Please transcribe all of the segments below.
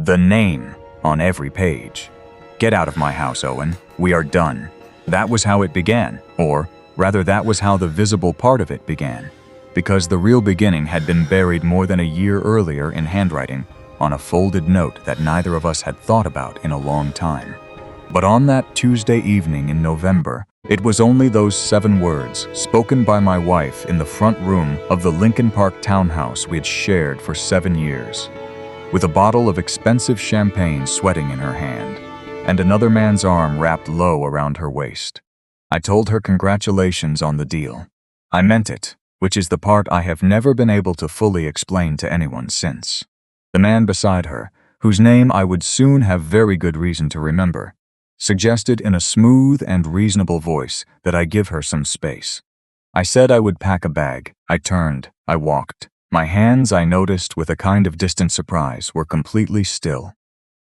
The name on every page. "Get out of my house, Owen. We are done." That was how it began, or rather that was how the visible part of it began, because the real beginning had been buried more than a year earlier in handwriting on a folded note that neither of us had thought about in a long time. But on that Tuesday evening in November, it was only those 7 words spoken by my wife in the front room of the Lincoln Park townhouse we had shared for 7 years, with a bottle of expensive champagne sweating in her hand, and another man's arm wrapped low around her waist. I told her congratulations on the deal. I meant it, which is the part I have never been able to fully explain to anyone since. The man beside her, whose name I would soon have very good reason to remember, suggested in a smooth and reasonable voice that I give her some space. I said I would pack a bag. I turned. I walked. My hands, I noticed with a kind of distant surprise, were completely still.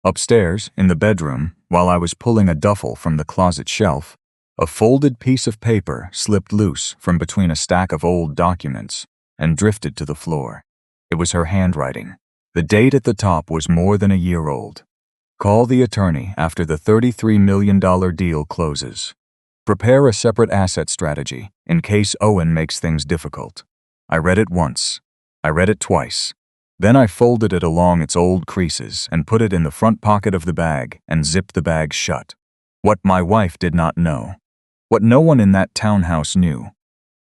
Upstairs, in the bedroom, while I was pulling a duffel from the closet shelf, a folded piece of paper slipped loose from between a stack of old documents and drifted to the floor. It was her handwriting. The date at the top was more than a year old. "Call the attorney after the $33 million deal closes. Prepare a separate asset strategy in case Owen makes things difficult." I read it once. I read it twice. Then I folded it along its old creases and put it in the front pocket of the bag and zipped the bag shut. What my wife did not know, what no one in that townhouse knew,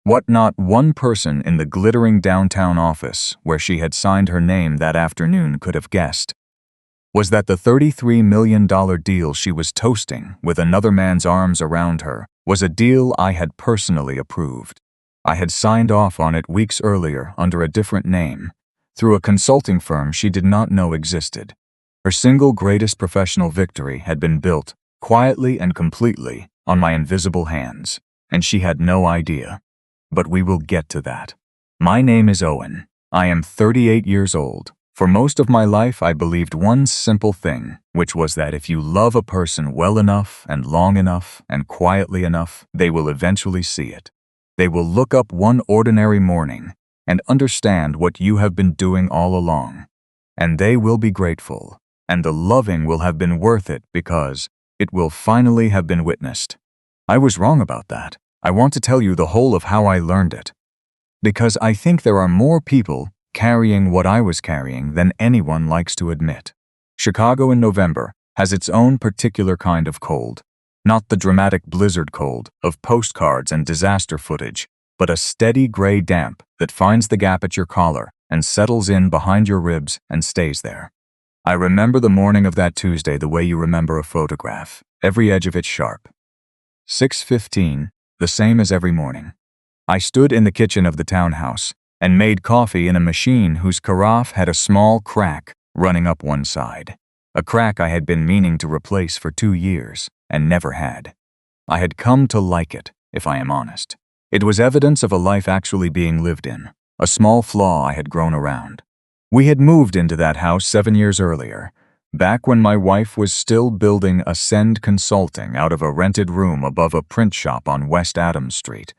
what not one person in the glittering downtown office where she had signed her name that afternoon could have guessed, was that the $33 million deal she was toasting with another man's arms around her was a deal I had personally approved. I had signed off on it weeks earlier under a different name, through a consulting firm she did not know existed. Her single greatest professional victory had been built, quietly and completely, on my invisible hands, and she had no idea. But we will get to that. My name is Owen. I am 38 years old. For most of my life, I believed one simple thing, which was that if you love a person well enough and long enough and quietly enough, they will eventually see it. They will look up one ordinary morning and understand what you have been doing all along. And they will be grateful, and the loving will have been worth it because it will finally have been witnessed. I was wrong about that. I want to tell you the whole of how I learned it. Because I think there are more people carrying what I was carrying than anyone likes to admit. Chicago in November has its own particular kind of cold. Not the dramatic blizzard cold of postcards and disaster footage, but a steady gray damp that finds the gap at your collar and settles in behind your ribs and stays there. I remember the morning of that Tuesday the way you remember a photograph, every edge of it sharp. 6:15, the same as every morning. I stood in the kitchen of the townhouse and made coffee in a machine whose carafe had a small crack running up one side, a crack I had been meaning to replace for 2 years and never had. I had come to like it, if I am honest. It was evidence of a life actually being lived in, a small flaw I had grown around. We had moved into that house 7 years earlier, back when my wife was still building Ascend Consulting out of a rented room above a print shop on West Adams Street.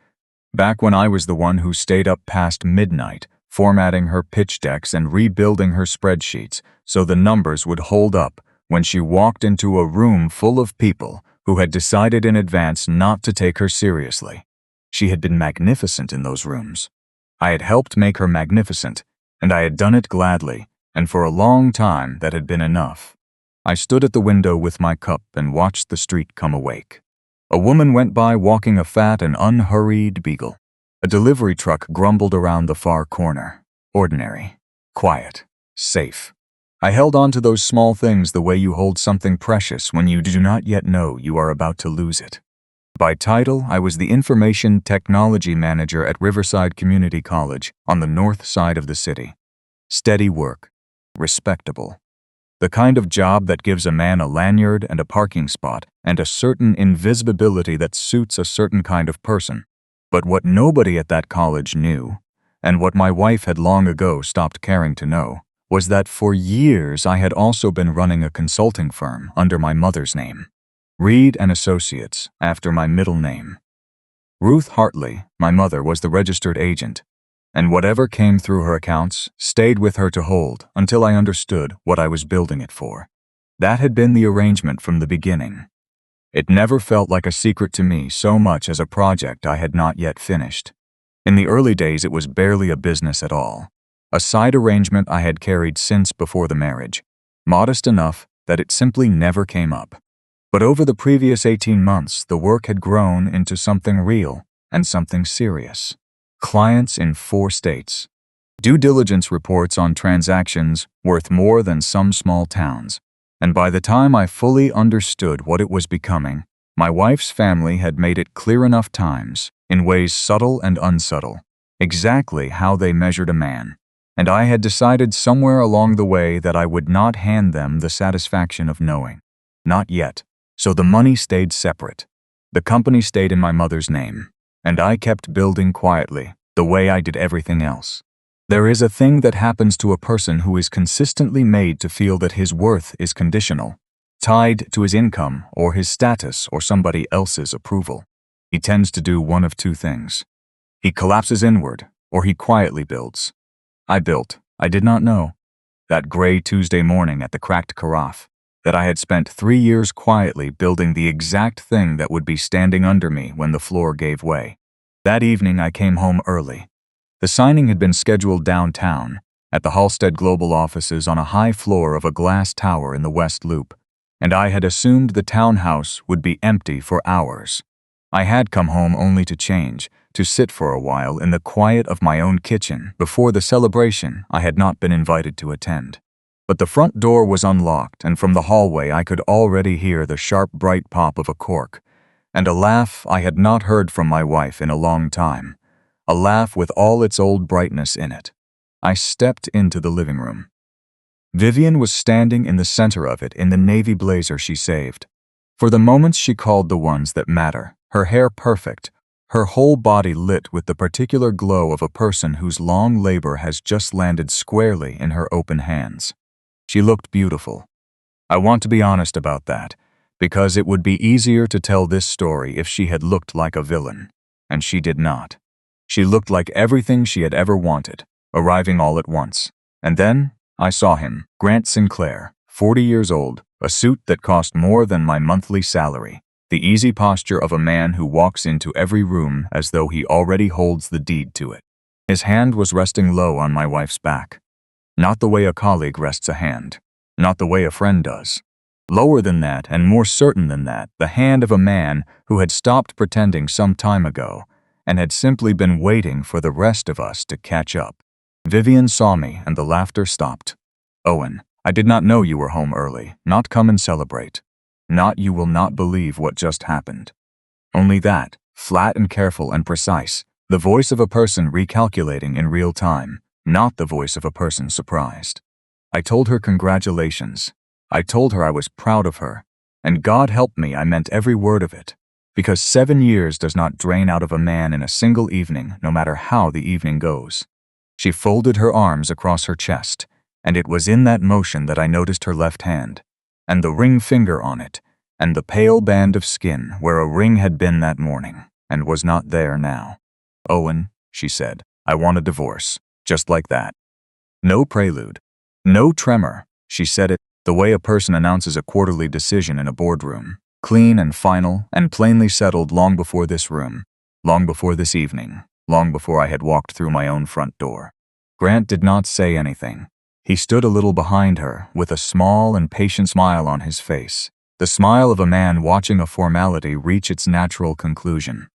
Back when I was the one who stayed up past midnight, formatting her pitch decks and rebuilding her spreadsheets so the numbers would hold up when she walked into a room full of people who had decided in advance not to take her seriously. She had been magnificent in those rooms. I had helped make her magnificent, and I had done it gladly, and for a long time that had been enough. I stood at the window with my cup and watched the street come awake. A woman went by walking a fat and unhurried beagle. A delivery truck grumbled around the far corner. Ordinary, quiet, safe. I held on to those small things the way you hold something precious when you do not yet know you are about to lose it. By title, I was the Information Technology Manager at Riverside Community College on the north side of the city. Steady work. Respectable. The kind of job that gives a man a lanyard and a parking spot and a certain invisibility that suits a certain kind of person. But what nobody at that college knew, and what my wife had long ago stopped caring to know, was that for years I had also been running a consulting firm under my mother's name. Reed and Associates, after my middle name. Ruth Hartley, my mother, was the registered agent. And whatever came through her accounts stayed with her to hold until I understood what I was building it for. That had been the arrangement from the beginning. It never felt like a secret to me so much as a project I had not yet finished. In the early days, it was barely a business at all. A side arrangement I had carried since before the marriage, modest enough that it simply never came up. But over the previous 18 months, the work had grown into something real and something serious. Clients in 4 states. Due diligence reports on transactions worth more than some small towns. And by the time I fully understood what it was becoming, my wife's family had made it clear enough times, in ways subtle and unsubtle, exactly how they measured a man. And I had decided somewhere along the way that I would not hand them the satisfaction of knowing. Not yet. So the money stayed separate. The company stayed in my mother's name. And I kept building quietly, the way I did everything else. There is a thing that happens to a person who is consistently made to feel that his worth is conditional, tied to his income or his status or somebody else's approval. He tends to do one of 2 things. He collapses inward, or he quietly builds. I built. I did not know. That gray Tuesday morning at the cracked carafe, that I had spent 3 years quietly building the exact thing that would be standing under me when the floor gave way. That evening I came home early. The signing had been scheduled downtown, at the Halstead Global offices on a high floor of a glass tower in the West Loop, and I had assumed the townhouse would be empty for hours. I had come home only to change, to sit for a while in the quiet of my own kitchen before the celebration I had not been invited to attend. But the front door was unlocked, and from the hallway I could already hear the sharp, bright pop of a cork, and a laugh I had not heard from my wife in a long time. A laugh with all its old brightness in it. I stepped into the living room. Vivian was standing in the center of it in the navy blazer she saved. For the moments she called the ones that matter, her hair perfect, her whole body lit with the particular glow of a person whose long labor has just landed squarely in her open hands. She looked beautiful. I want to be honest about that, because it would be easier to tell this story if she had looked like a villain, and she did not. She looked like everything she had ever wanted, arriving all at once. And then I saw him, Grant Sinclair, 40 years old, a suit that cost more than my monthly salary, the easy posture of a man who walks into every room as though he already holds the deed to it. His hand was resting low on my wife's back. Not the way a colleague rests a hand, not the way a friend does. Lower than that, and more certain than that, the hand of a man who had stopped pretending some time ago, and had simply been waiting for the rest of us to catch up. Vivian saw me, and the laughter stopped. "Owen, I did not know you were home early. Not come and celebrate. Not you will not believe what just happened." Only that, flat and careful and precise, the voice of a person recalculating in real time, not the voice of a person surprised. I told her congratulations. I told her I was proud of her, and God help me, I meant every word of it. Because 7 years does not drain out of a man in a single evening, no matter how the evening goes. She folded her arms across her chest, and it was in that motion that I noticed her left hand, and the ring finger on it, and the pale band of skin where a ring had been that morning, and was not there now. "Owen," she said, "I want a divorce." Just like that. No prelude. No tremor. She said it the way a person announces a quarterly decision in a boardroom. Clean and final and plainly settled long before this room, long before this evening, long before I had walked through my own front door. Grant did not say anything. He stood a little behind her with a small and patient smile on his face, the smile of a man watching a formality reach its natural conclusion,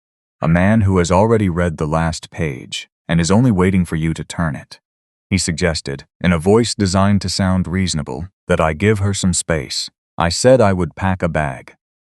a man who has already read the last page and is only waiting for you to turn it. He suggested, in a voice designed to sound reasonable, that I give her some space. I said I would pack a bag.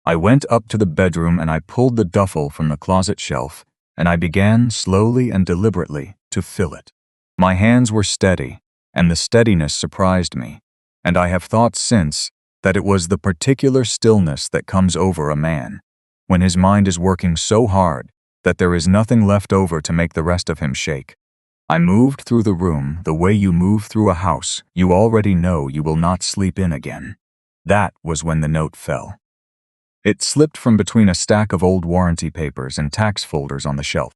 I went up to the bedroom and I pulled the duffel from the closet shelf, and I began slowly and deliberately to fill it. My hands were steady, and the steadiness surprised me, and I have thought since that it was the particular stillness that comes over a man, when his mind is working so hard that there is nothing left over to make the rest of him shake. I moved through the room the way you move through a house you already know you will not sleep in again. That was when the note fell. It slipped from between a stack of old warranty papers and tax folders on the shelf.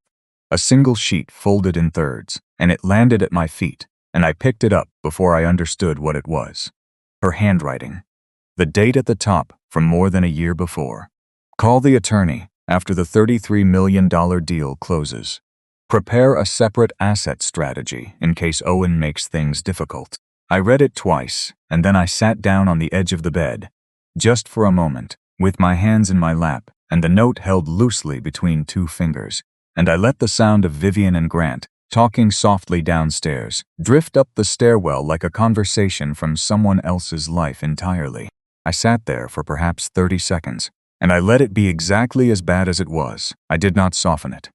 A single sheet folded in thirds, and it landed at my feet, and I picked it up before I understood what it was. Her handwriting. The date at the top from more than a year before. Call the attorney after the $33 million deal closes. Prepare a separate asset strategy in case Owen makes things difficult. I read it twice, and then I sat down on the edge of the bed, just for a moment, with my hands in my lap and the note held loosely between two fingers, and I let the sound of Vivian and Grant, talking softly downstairs, drift up the stairwell like a conversation from someone else's life entirely. I sat there for perhaps 30 seconds, and I let it be exactly as bad as it was. I did not soften it.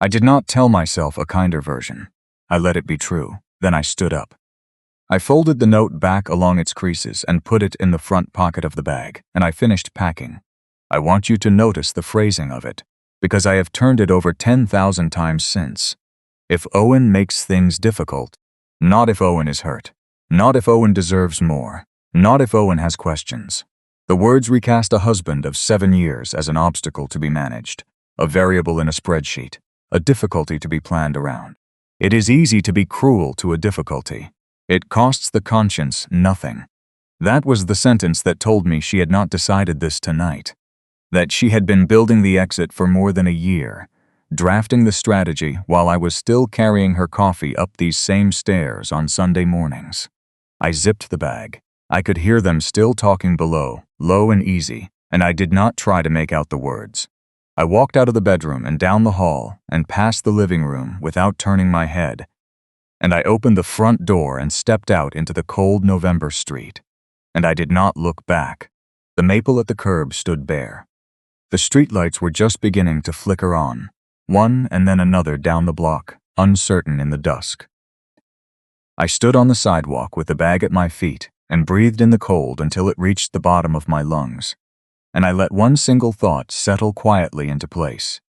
I did not tell myself a kinder version. I let it be true. Then I stood up. I folded the note back along its creases and put it in the front pocket of the bag, and I finished packing. I want you to notice the phrasing of it, because I have turned it over 10,000 times since. If Owen makes things difficult, not if Owen is hurt, not if Owen deserves more, not if Owen has questions. The words recast a husband of 7 years as an obstacle to be managed, a variable in a spreadsheet, a difficulty to be planned around. It is easy to be cruel to a difficulty. It costs the conscience nothing. That was the sentence that told me she had not decided this tonight. That she had been building the exit for more than a year, drafting the strategy while I was still carrying her coffee up these same stairs on Sunday mornings. I zipped the bag. I could hear them still talking below, low and easy, and I did not try to make out the words. I walked out of the bedroom and down the hall and past the living room without turning my head, and I opened the front door and stepped out into the cold November street. And I did not look back. The maple at the curb stood bare. The streetlights were just beginning to flicker on, one and then another down the block, uncertain in the dusk. I stood on the sidewalk with the bag at my feet and breathed in the cold until it reached the bottom of my lungs. And I let one single thought settle quietly into place,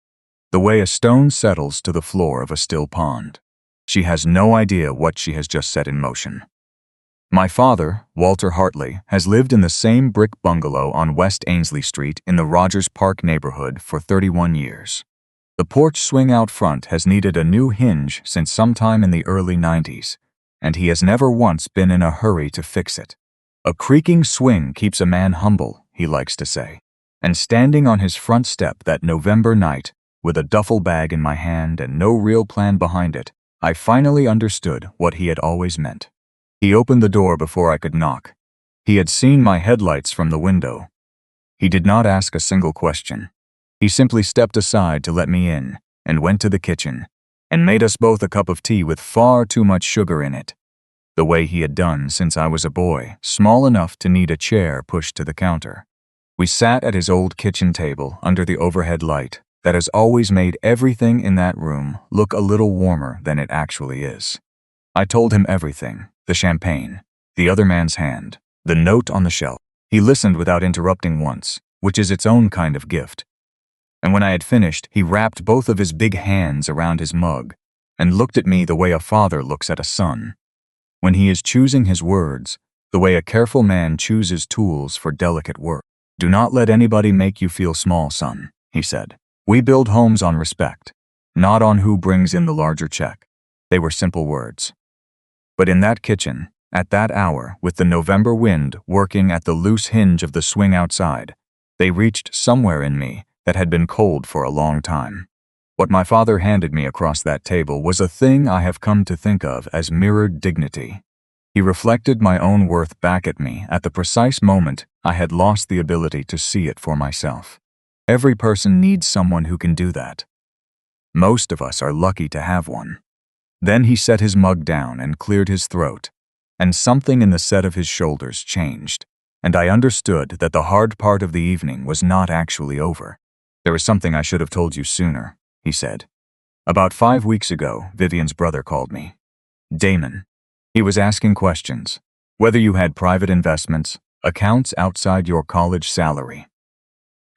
the way a stone settles to the floor of a still pond. She has no idea what she has just set in motion. My father, Walter Hartley, has lived in the same brick bungalow on West Ainsley Street in the Rogers Park neighborhood for 31 years. The porch swing out front has needed a new hinge since sometime in the early 90s, and he has never once been in a hurry to fix it. A creaking swing keeps a man humble, he likes to say. And standing on his front step that November night, with a duffel bag in my hand and no real plan behind it, I finally understood what he had always meant. He opened the door before I could knock. He had seen my headlights from the window. He did not ask a single question. He simply stepped aside to let me in and went to the kitchen and made us both a cup of tea with far too much sugar in it, the way he had done since I was a boy, small enough to need a chair pushed to the counter. We sat at his old kitchen table under the overhead light that has always made everything in that room look a little warmer than it actually is. I told him everything, the champagne, the other man's hand, the note on the shelf. He listened without interrupting once, which is its own kind of gift. And when I had finished, he wrapped both of his big hands around his mug and looked at me the way a father looks at a son. When he is choosing his words, the way a careful man chooses tools for delicate work. Do not let anybody make you feel small, son, he said. We build homes on respect, not on who brings in the larger check. They were simple words. But in that kitchen, at that hour, with the November wind working at the loose hinge of the swing outside, they reached somewhere in me that had been cold for a long time. What my father handed me across that table was a thing I have come to think of as mirrored dignity. He reflected my own worth back at me at the precise moment I had lost the ability to see it for myself. Every person needs someone who can do that. Most of us are lucky to have one. Then he set his mug down and cleared his throat, and something in the set of his shoulders changed, and I understood that the hard part of the evening was not actually over. There is something I should have told you sooner, he said. About 5 weeks ago, Vivian's brother called me. Damon. He was asking questions, whether you had private investments, accounts outside your college salary.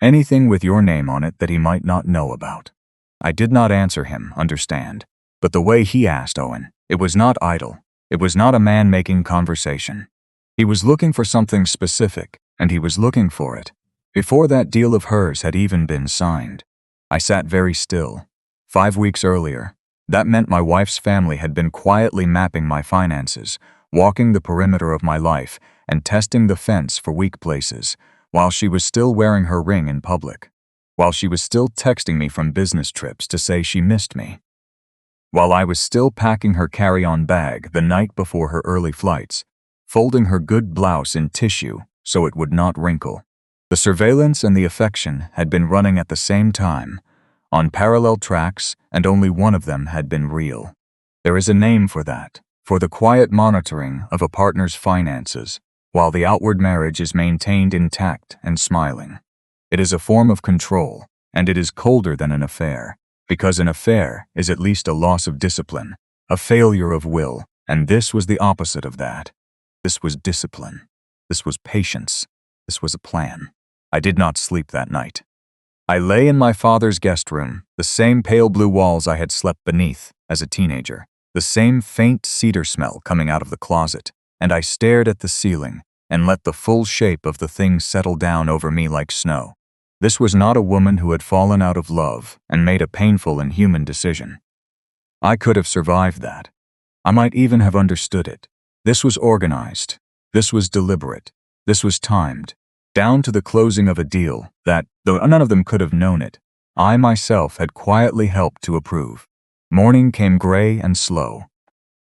Anything with your name on it that he might not know about. I did not answer him, understand. But the way he asked Owen, it was not idle. It was not a man making conversation. He was looking for something specific, and he was looking for it before that deal of hers had even been signed. I sat very still, 5 weeks earlier, that meant my wife's family had been quietly mapping my finances, walking the perimeter of my life, and testing the fence for weak places, while she was still wearing her ring in public, while she was still texting me from business trips to say she missed me, while I was still packing her carry-on bag the night before her early flights, folding her good blouse in tissue so it would not wrinkle. The surveillance and the affection had been running at the same time, on parallel tracks, and only one of them had been real. There is a name for that, for the quiet monitoring of a partner's finances, while the outward marriage is maintained intact and smiling. It is a form of control, and it is colder than an affair, because an affair is at least a loss of discipline, a failure of will, and this was the opposite of that. This was discipline. This was patience. This was a plan. I did not sleep that night. I lay in my father's guest room, the same pale blue walls I had slept beneath as a teenager, the same faint cedar smell coming out of the closet, and I stared at the ceiling and let the full shape of the thing settle down over me like snow. This was not a woman who had fallen out of love and made a painful and human decision. I could have survived that. I might even have understood it. This was organized. This was deliberate. This was timed, down to the closing of a deal that, though none of them could have known it, I myself had quietly helped to approve. Morning came gray and slow.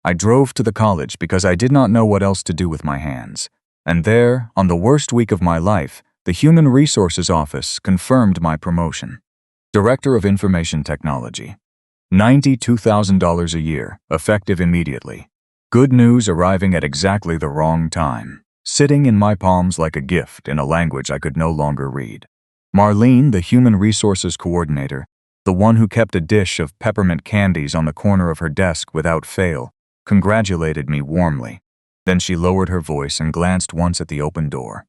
I drove to the college because I did not know what else to do with my hands. And there, on the worst week of my life, the Human Resources Office confirmed my promotion. Director of Information Technology. $92,000 a year, effective immediately. Good news arriving at exactly the wrong time, sitting in my palms like a gift in a language I could no longer read. Marlene, the Human Resources Coordinator, the one who kept a dish of peppermint candies on the corner of her desk without fail, congratulated me warmly. Then she lowered her voice and glanced once at the open door.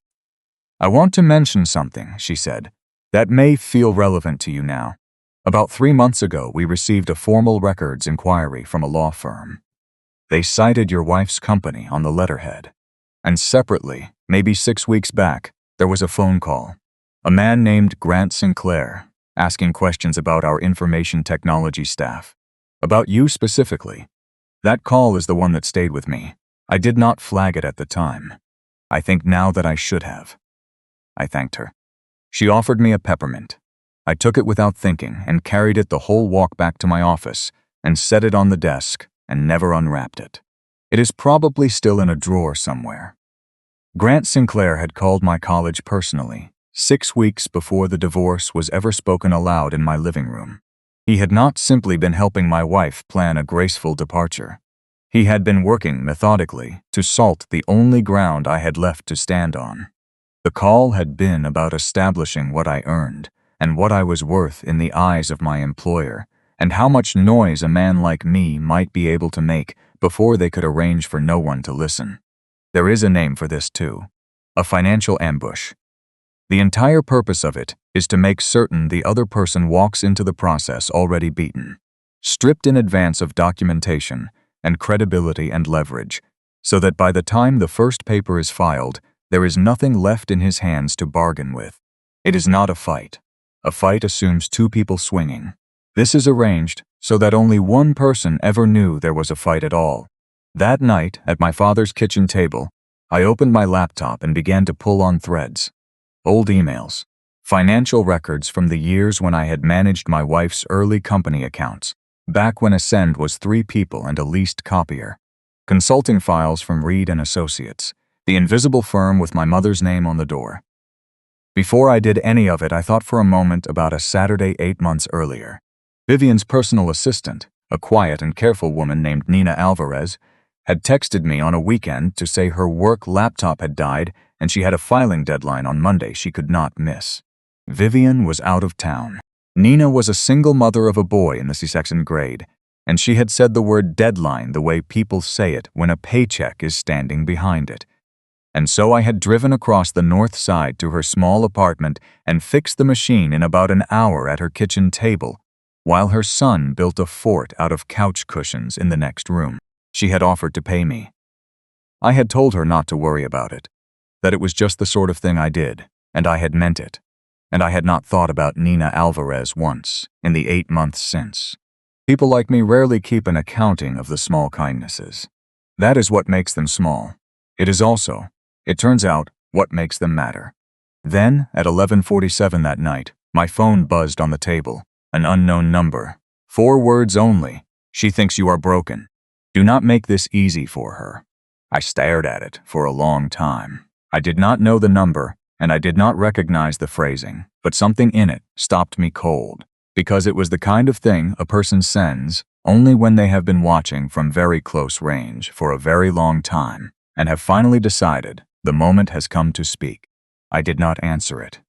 "I want to mention something," she said, "that may feel relevant to you now. About 3 months ago, we received a formal records inquiry from a law firm. They cited your wife's company on the letterhead. And separately, maybe 6 weeks back, there was a phone call. A man named Grant Sinclair, asking questions about our information technology staff. About you specifically. That call is the one that stayed with me. I did not flag it at the time. I think now that I should have." I thanked her. She offered me a peppermint. I took it without thinking and carried it the whole walk back to my office and set it on the desk and never unwrapped it. It is probably still in a drawer somewhere. Grant Sinclair had called my college personally, 6 weeks before the divorce was ever spoken aloud in my living room. He had not simply been helping my wife plan a graceful departure. He had been working methodically to salt the only ground I had left to stand on. The call had been about establishing what I earned and what I was worth in the eyes of my employer, and how much noise a man like me might be able to make before they could arrange for no one to listen. There is a name for this too: a financial ambush. The entire purpose of it is to make certain the other person walks into the process already beaten, stripped in advance of documentation and credibility and leverage, so that by the time the first paper is filed, there is nothing left in his hands to bargain with. It is not a fight. A fight assumes 2 people swinging. This is arranged so that only one person ever knew there was a fight at all. That night, at my father's kitchen table, I opened my laptop and began to pull on threads. Old emails. Financial records from the years when I had managed my wife's early company accounts, back when Ascend was 3 people and a leased copier. Consulting files from Reed & Associates, the invisible firm with my mother's name on the door. Before I did any of it, I thought for a moment about a Saturday 8 months earlier. Vivian's personal assistant, a quiet and careful woman named Nina Alvarez, had texted me on a weekend to say her work laptop had died and she had a filing deadline on Monday she could not miss. Vivian was out of town. Nina was a single mother of a boy in the C-section grade, and she had said the word deadline the way people say it when a paycheck is standing behind it. And so I had driven across the north side to her small apartment and fixed the machine in about an hour at her kitchen table, while her son built a fort out of couch cushions in the next room. She had offered to pay me. I had told her not to worry about it, that it was just the sort of thing I did, and I had meant it. And I had not thought about Nina Alvarez once in the 8 months since. People like me rarely keep an accounting of the small kindnesses. That is what makes them small. It is also, it turns out, what makes them matter. Then, at 11:47 that night, my phone buzzed on the table. An unknown number. 4 words only. She thinks you are broken. Do not make this easy for her. I stared at it for a long time. I did not know the number, and I did not recognize the phrasing, but something in it stopped me cold, because it was the kind of thing a person sends only when they have been watching from very close range for a very long time and have finally decided the moment has come to speak. I did not answer it.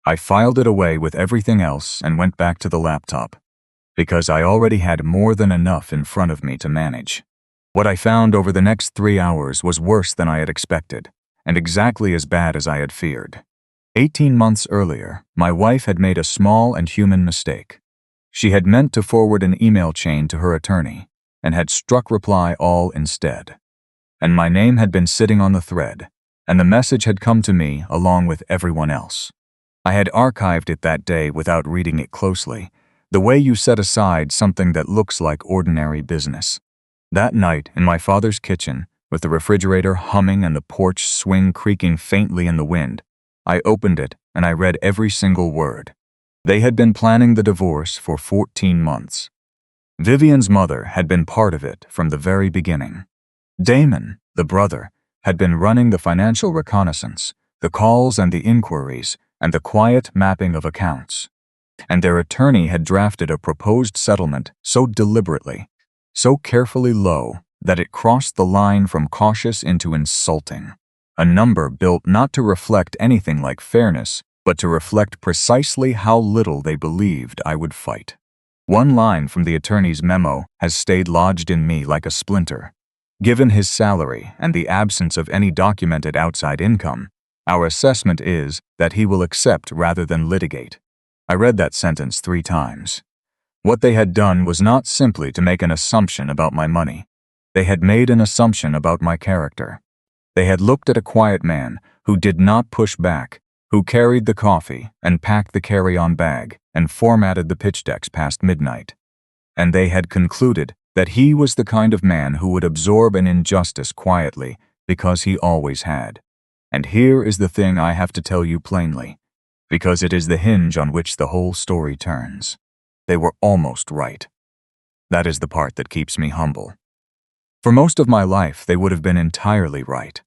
I filed it away with everything else and went back to the laptop, because I already had more than enough in front of me to manage. What I found over the next 3 hours was worse than I had expected, and exactly as bad as I had feared. 18 months earlier, my wife had made a small and human mistake. She had meant to forward an email chain to her attorney, and had struck reply all instead. And my name had been sitting on the thread, and the message had come to me along with everyone else. I had archived it that day without reading it closely, the way you set aside something that looks like ordinary business. That night, in my father's kitchen, with the refrigerator humming and the porch swing creaking faintly in the wind, I opened it and I read every single word. They had been planning the divorce for 14 months. Vivian's mother had been part of it from the very beginning. Damon, the brother, had been running the financial reconnaissance, the calls and the inquiries, and the quiet mapping of accounts. And their attorney had drafted a proposed settlement so deliberately, so carefully low, that it crossed the line from cautious into insulting. A number built not to reflect anything like fairness, but to reflect precisely how little they believed I would fight. One line from the attorney's memo has stayed lodged in me like a splinter. Given his salary and the absence of any documented outside income, our assessment is that he will accept rather than litigate. I read that sentence 3 times. What they had done was not simply to make an assumption about my money. They had made an assumption about my character. They had looked at a quiet man who did not push back, who carried the coffee and packed the carry-on bag and formatted the pitch decks past midnight. And they had concluded that he was the kind of man who would absorb an injustice quietly because he always had. And here is the thing I have to tell you plainly, because it is the hinge on which the whole story turns. They were almost right. That is the part that keeps me humble. For most of my life, they would have been entirely right.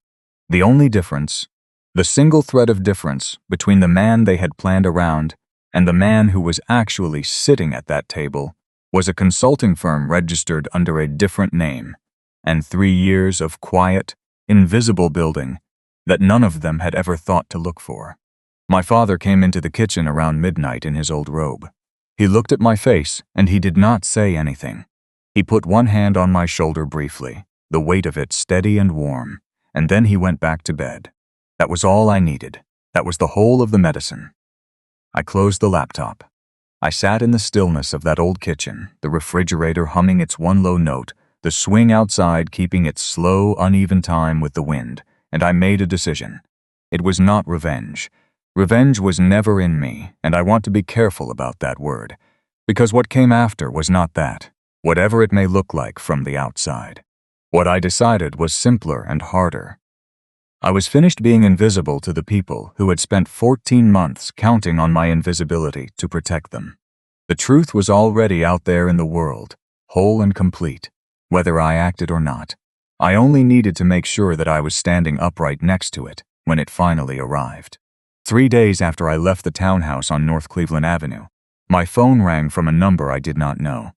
The only difference, the single thread of difference between the man they had planned around and the man who was actually sitting at that table, was a consulting firm registered under a different name, and 3 years of quiet, invisible building that none of them had ever thought to look for. My father came into the kitchen around midnight in his old robe. He looked at my face, and he did not say anything. He put one hand on my shoulder briefly, the weight of it steady and warm, and then he went back to bed. That was all I needed. That was the whole of the medicine. I closed the laptop. I sat in the stillness of that old kitchen, the refrigerator humming its one low note, the swing outside keeping its slow, uneven time with the wind, and I made a decision. It was not revenge. Revenge was never in me, and I want to be careful about that word, because what came after was not that, whatever it may look like from the outside. What I decided was simpler and harder. I was finished being invisible to the people who had spent 14 months counting on my invisibility to protect them. The truth was already out there in the world, whole and complete, whether I acted or not. I only needed to make sure that I was standing upright next to it when it finally arrived. 3 days after I left the townhouse on North Cleveland Avenue, my phone rang from a number I did not know.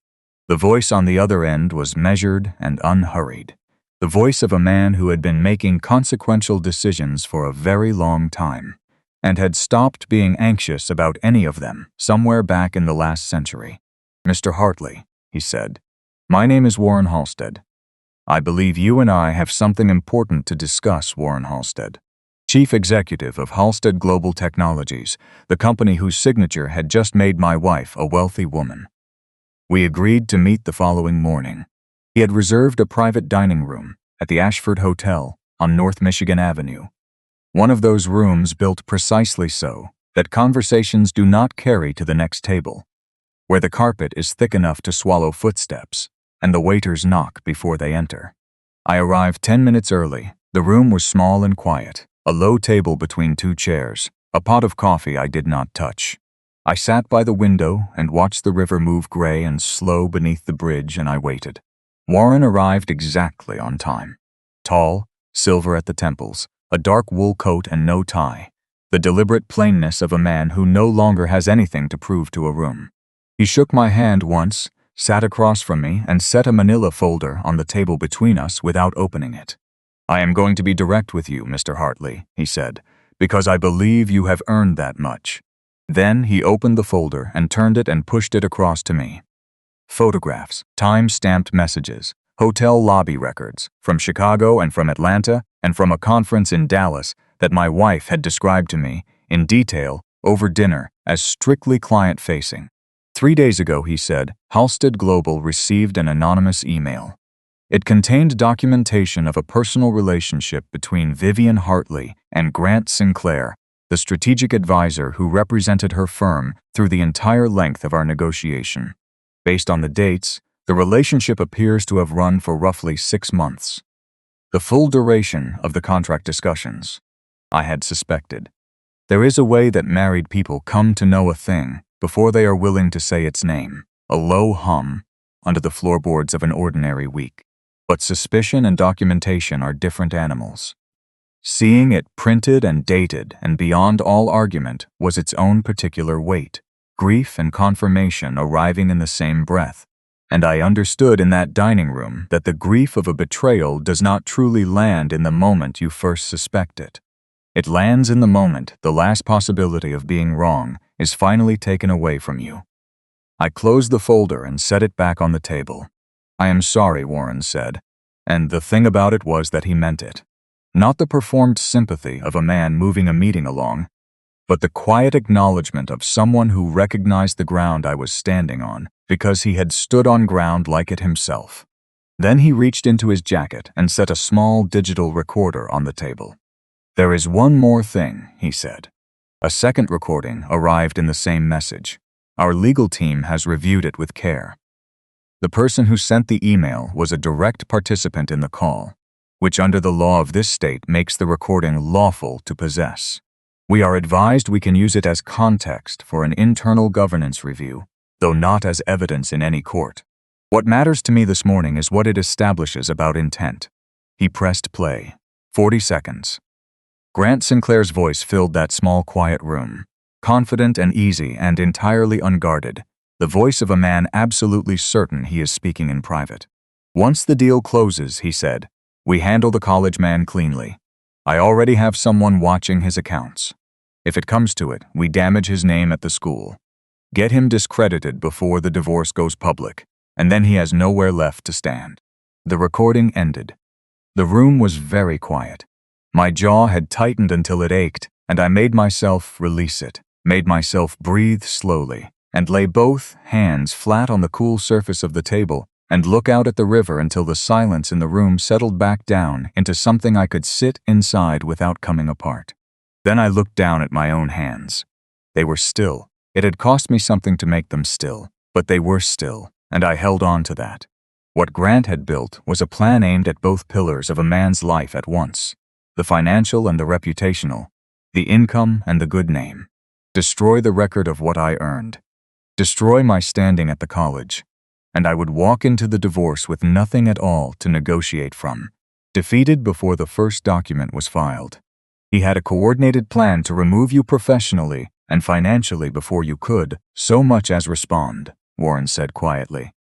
The voice on the other end was measured and unhurried. The voice of a man who had been making consequential decisions for a very long time, and had stopped being anxious about any of them somewhere back in the last century. "Mr. Hartley," he said, "my name is Warren Halstead. I believe you and I have something important to discuss, Warren Halstead, Chief Executive of Halstead Global Technologies, the company whose signature had just made my wife a wealthy woman." We agreed to meet the following morning. He had reserved a private dining room at the Ashford Hotel on North Michigan Avenue. One of those rooms built precisely so that conversations do not carry to the next table. where the carpet is thick enough to swallow footsteps, and the waiters knock before they enter. I arrived 10 minutes early. The room was small and quiet, a low table between two chairs, a pot of coffee I did not touch. I sat by the window and watched the river move gray and slow beneath the bridge, and I waited. Warren arrived exactly on time. Tall, silver at the temples, a dark wool coat and no tie, the deliberate plainness of a man who no longer has anything to prove to a room. He shook my hand once, sat across from me, and set a manila folder on the table between us without opening it. "I am going to be direct with you, Mr. Hartley," he said, "because I believe you have earned that much." Then he opened the folder and turned it and pushed it across to me. Photographs, time-stamped messages, hotel lobby records, from Chicago and from Atlanta and from a conference in Dallas that my wife had described to me, in detail, over dinner, as strictly client-facing. 3 days ago, he said, Halstead Global received an anonymous email. It contained documentation of a personal relationship between Vivian Hartley and Grant Sinclair, the strategic advisor who represented her firm through the entire length of our negotiation. Based on the dates, the relationship appears to have run for roughly 6 months. The full duration of the contract discussions. I had suspected. There is a way that married people come to know a thing before they are willing to say its name, a low hum under the floorboards of an ordinary week. But suspicion and documentation are different animals. Seeing it printed and dated and beyond all argument was its own particular weight, grief and confirmation arriving in the same breath. And I understood in that dining room that the grief of a betrayal does not truly land in the moment you first suspect it. It lands in the moment the last possibility of being wrong is finally taken away from you. I closed the folder and set it back on the table. "I am sorry," Warren said, and the thing about it was that he meant it. Not the performed sympathy of a man moving a meeting along, but the quiet acknowledgement of someone who recognized the ground I was standing on because he had stood on ground like it himself. Then he reached into his jacket and set a small digital recorder on the table. "There is one more thing," he said. A second recording arrived in the same message. Our legal team has reviewed it with care. The person who sent the email was a direct participant in the call, which under the law of this state makes the recording lawful to possess. We are advised we can use it as context for an internal governance review, though not as evidence in any court. What matters to me this morning is what it establishes about intent. He pressed play. 40 seconds. Grant Sinclair's voice filled that small, quiet room, confident and easy and entirely unguarded, the voice of a man absolutely certain he is speaking in private. "Once the deal closes," he said, "we handle the college man cleanly. I already have someone watching his accounts. If it comes to it, we damage his name at the school. Get him discredited before the divorce goes public, and then he has nowhere left to stand." The recording ended. The room was very quiet. My jaw had tightened until it ached, and I made myself release it, made myself breathe slowly, and lay both hands flat on the cool surface of the table and look out at the river until the silence in the room settled back down into something I could sit inside without coming apart. Then I looked down at my own hands. They were still. It had cost me something to make them still, but they were still, and I held on to that. What Grant had built was a plan aimed at both pillars of a man's life at once, the financial and the reputational, the income and the good name. Destroy the record of what I earned. Destroy my standing at the college. And I would walk into the divorce with nothing at all to negotiate from, defeated before the first document was filed. He had a coordinated plan to remove you professionally and financially before you could so much as respond, Warren said quietly.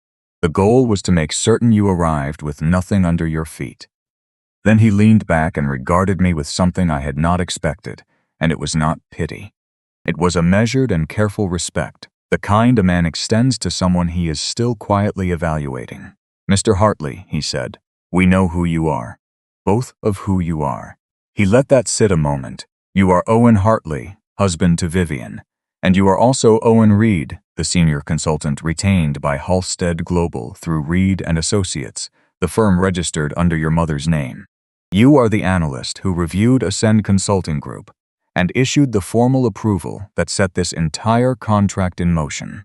The goal was to make certain you arrived with nothing under your feet. Then he leaned back and regarded me with something I had not expected, and it was not pity. It was a measured and careful respect, the kind a man extends to someone he is still quietly evaluating. "Mr. Hartley," he said, "we know who you are. Both of who you are." He let that sit a moment. "You are Owen Hartley, husband to Vivian, and you are also Owen Reed, the senior consultant retained by Halstead Global through Reed and Associates, the firm registered under your mother's name. You are the analyst who reviewed Ascend Consulting Group and issued the formal approval that set this entire contract in motion.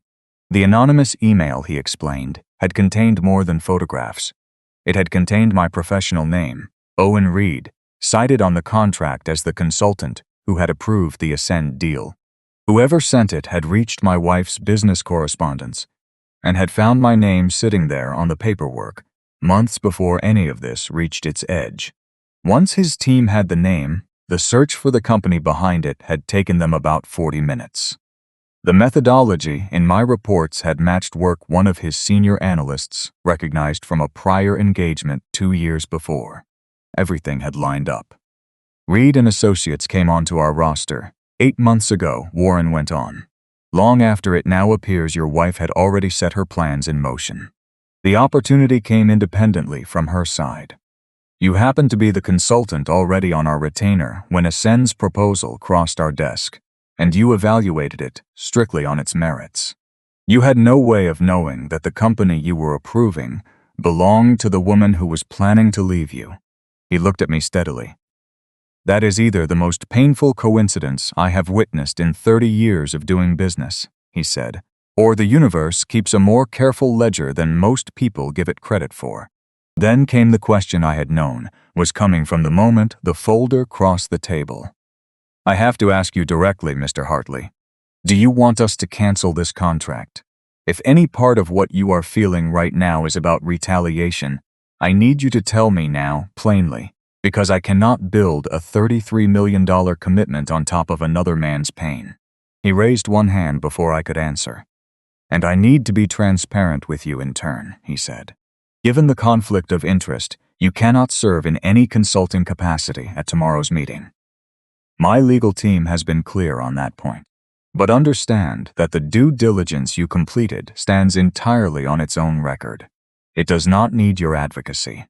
The anonymous email, he explained, had contained more than photographs. It had contained my professional name, Owen Reed, cited on the contract as the consultant who had approved the Ascend deal. Whoever sent it had reached my wife's business correspondence and had found my name sitting there on the paperwork months before any of this reached its edge. Once his team had the name, the search for the company behind it had taken them about 40 minutes. The methodology in my reports had matched work one of his senior analysts recognized from a prior engagement 2 years before. Everything had lined up. Reed and Associates came onto our roster 8 months ago, Warren went on. Long after it now appears your wife had already set her plans in motion. The opportunity came independently from her side. You happened to be the consultant already on our retainer when Ascend's proposal crossed our desk, and you evaluated it strictly on its merits. You had no way of knowing that the company you were approving belonged to the woman who was planning to leave you. He looked at me steadily. That is either the most painful coincidence I have witnessed in 30 years of doing business, he said, or the universe keeps a more careful ledger than most people give it credit for. Then came the question I had known was coming from the moment the folder crossed the table. I have to ask you directly, Mr. Hartley. Do you want us to cancel this contract? If any part of what you are feeling right now is about retaliation, I need you to tell me now, plainly, because I cannot build a $33 million commitment on top of another man's pain. He raised one hand before I could answer. And I need to be transparent with you in turn, he said. Given the conflict of interest, you cannot serve in any consulting capacity at tomorrow's meeting. My legal team has been clear on that point. But understand that the due diligence you completed stands entirely on its own record. It does not need your advocacy.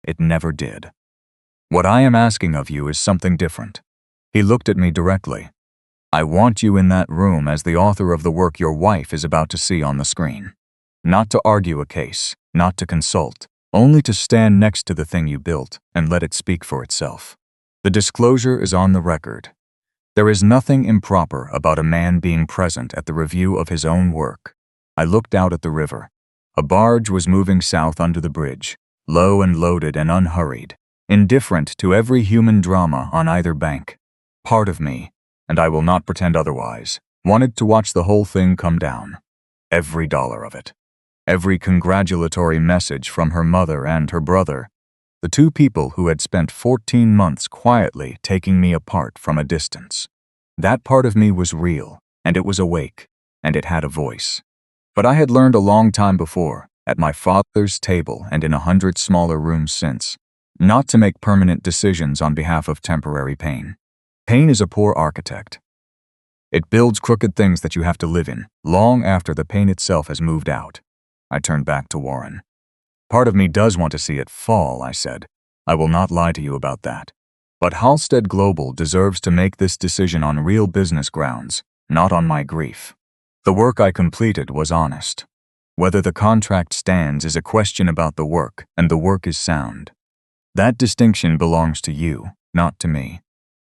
It never did. What I am asking of you is something different. He looked at me directly. I want you in that room as the author of the work your wife is about to see on the screen. Not to argue a case, not to consult, only to stand next to the thing you built and let it speak for itself. The disclosure is on the record. There is nothing improper about a man being present at the review of his own work. I looked out at the river. A barge was moving south under the bridge, low and loaded and unhurried, indifferent to every human drama on either bank. Part of me, and I will not pretend otherwise, wanted to watch the whole thing come down. Every dollar of it. Every congratulatory message from her mother and her brother, the two people who had spent 14 months quietly taking me apart from a distance. That part of me was real, and it was awake, and it had a voice. But I had learned a long time before, at my father's table and in 100 smaller rooms since, not to make permanent decisions on behalf of temporary pain. Pain is a poor architect. It builds crooked things that you have to live in, long after the pain itself has moved out. I turned back to Warren. Part of me does want to see it fall, I said. I will not lie to you about that. But Halstead Global deserves to make this decision on real business grounds, not on my grief. The work I completed was honest. Whether the contract stands is a question about the work, and the work is sound. That distinction belongs to you, not to me.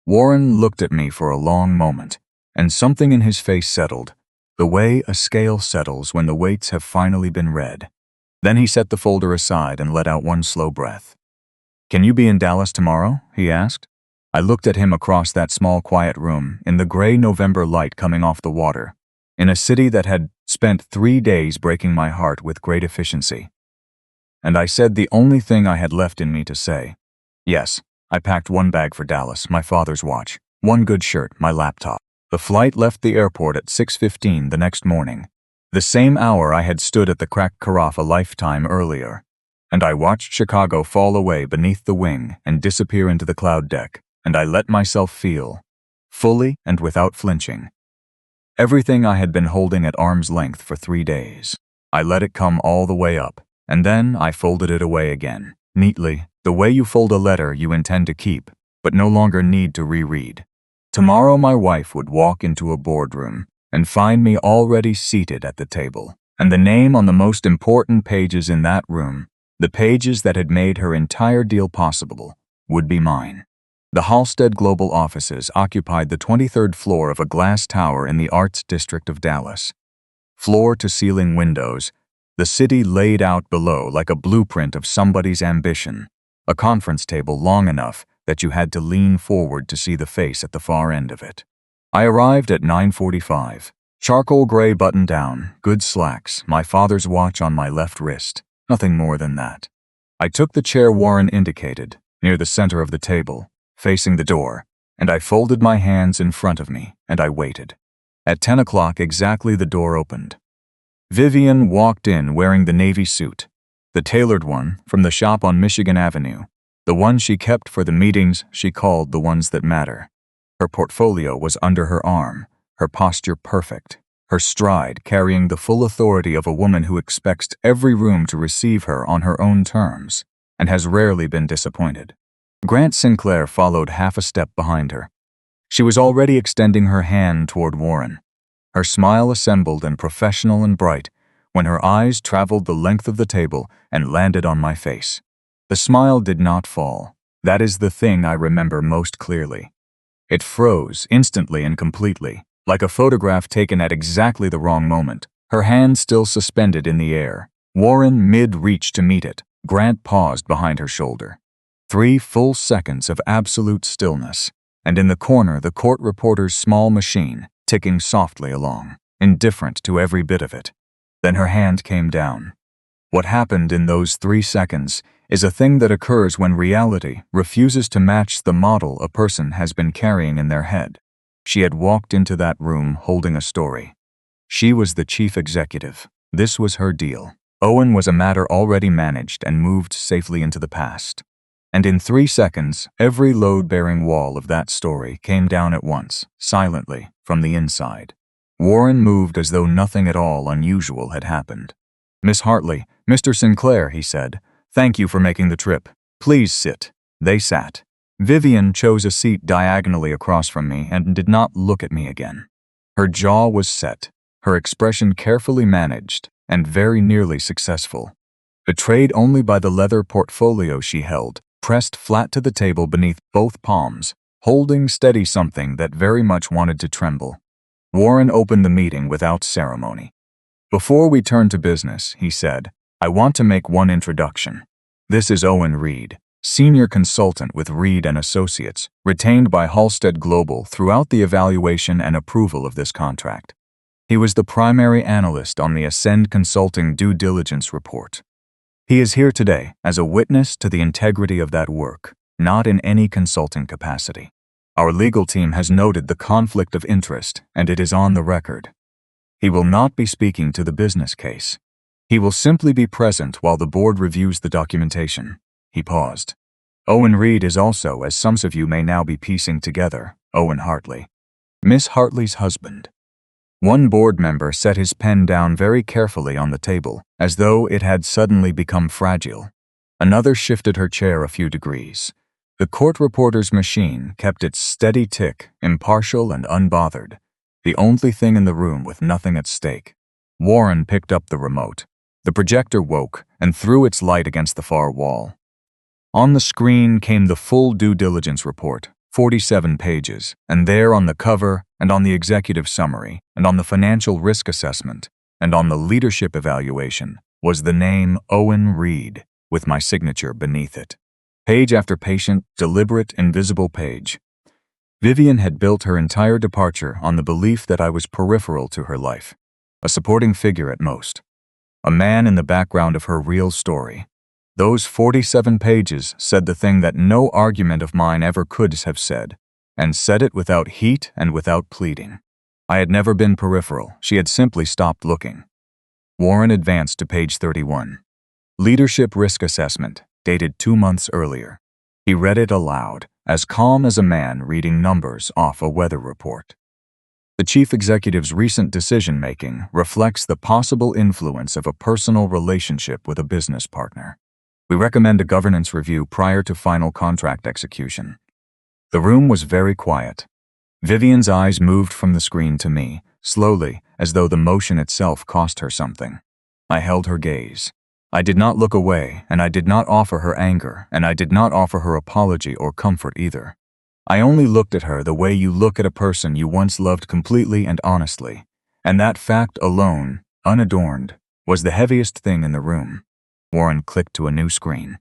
Warren looked at me for a long moment, and something in his face settled, the way a scale settles when the weights have finally been read. Then he set the folder aside and let out one slow breath. Can you be in Dallas tomorrow? He asked. I looked at him across that small quiet room in the gray November light coming off the water, in a city that had spent 3 days breaking my heart with great efficiency. And I said the only thing I had left in me to say. Yes, I packed one bag for Dallas, my father's watch, one good shirt, my laptop. The flight left the airport at 6:15 the next morning, the same hour I had stood at the cracked carafe a lifetime earlier, and I watched Chicago fall away beneath the wing and disappear into the cloud deck, and I let myself feel, fully and without flinching, everything I had been holding at arm's length for 3 days. I let it come all the way up, and then I folded it away again, neatly, the way you fold a letter you intend to keep, but no longer need to reread. Tomorrow my wife would walk into a boardroom and find me already seated at the table, and the name on the most important pages in that room, the pages that had made her entire deal possible, would be mine. The Halstead Global offices occupied the 23rd floor of a glass tower in the Arts District of Dallas. floor-to-ceiling windows, the city laid out below like a blueprint of somebody's ambition, a conference table long enough that you had to lean forward to see the face at the far end of it. I arrived at 9:45. Charcoal gray button-down, good slacks, my father's watch on my left wrist, nothing more than that. I took the chair Warren indicated, near the center of the table, facing the door, and I folded my hands in front of me, and I waited. At 10 o'clock exactly the door opened. Vivian walked in wearing the navy suit, the tailored one from the shop on Michigan Avenue, the one she kept for the meetings she called the ones that matter. Her portfolio was under her arm, her posture perfect, her stride carrying the full authority of a woman who expects every room to receive her on her own terms and has rarely been disappointed. Grant Sinclair followed half a step behind her. She was already extending her hand toward Warren, her smile assembled and professional and bright, when her eyes traveled the length of the table and landed on my face. The smile did not fall. That is the thing I remember most clearly. It froze instantly and completely, like a photograph taken at exactly the wrong moment, her hand still suspended in the air. Warren mid-reach to meet it. Grant paused behind her shoulder. 3 full seconds of absolute stillness, and in the corner the court reporter's small machine, ticking softly along, indifferent to every bit of it. Then her hand came down. What happened in those 3 seconds is a thing that occurs when reality refuses to match the model a person has been carrying in their head. She had walked into that room holding a story. She was the chief executive. This was her deal. Owen was a matter already managed and moved safely into the past. And in 3 seconds, every load-bearing wall of that story came down at once, silently, from the inside. Warren moved as though nothing at all unusual had happened. "Miss Hartley, Mr. Sinclair," he said, "thank you for making the trip. Please sit." They sat. Vivian chose a seat diagonally across from me and did not look at me again. Her jaw was set, her expression carefully managed, and very nearly successful. Betrayed only by the leather portfolio she held, pressed flat to the table beneath both palms, holding steady something that very much wanted to tremble. Warren opened the meeting without ceremony. "Before we turn to business," he said, "I want to make one introduction. This is Owen Reed, senior consultant with Reed & Associates, retained by Halstead Global throughout the evaluation and approval of this contract. He was the primary analyst on the Ascend Consulting due diligence report. He is here today as a witness to the integrity of that work, not in any consulting capacity. Our legal team has noted the conflict of interest, and it is on the record. He will not be speaking to the business case. He will simply be present while the board reviews the documentation." He paused. "Owen Reed is also, as some of you may now be piecing together, Owen Hartley, Miss Hartley's husband." One board member set his pen down very carefully on the table, as though it had suddenly become fragile. Another shifted her chair a few degrees. The court reporter's machine kept its steady tick, impartial and unbothered, the only thing in the room with nothing at stake. Warren picked up the remote. The projector woke and threw its light against the far wall. On the screen came the full due diligence report, 47 pages, and there on the cover, and on the executive summary, and on the financial risk assessment, and on the leadership evaluation, was the name Owen Reed, with my signature beneath it. Page after patient, deliberate, invisible page. Vivian had built her entire departure on the belief that I was peripheral to her life, a supporting figure at most, a man in the background of her real story. Those 47 pages said the thing that no argument of mine ever could have said, and said it without heat and without pleading. I had never been peripheral. She had simply stopped looking. Warren advanced to page 31. Leadership Risk Assessment, dated 2 months earlier. He read it aloud, as calm as a man reading numbers off a weather report. The chief executive's recent decision-making reflects the possible influence of a personal relationship with a business partner. We recommend a governance review prior to final contract execution. The room was very quiet. Vivian's eyes moved from the screen to me, slowly, as though the motion itself cost her something. I held her gaze. I did not look away, and I did not offer her anger, and I did not offer her apology or comfort either. I only looked at her the way you look at a person you once loved completely and honestly, and that fact alone unadorned, was the heaviest thing in the room. Warren clicked to a new screen.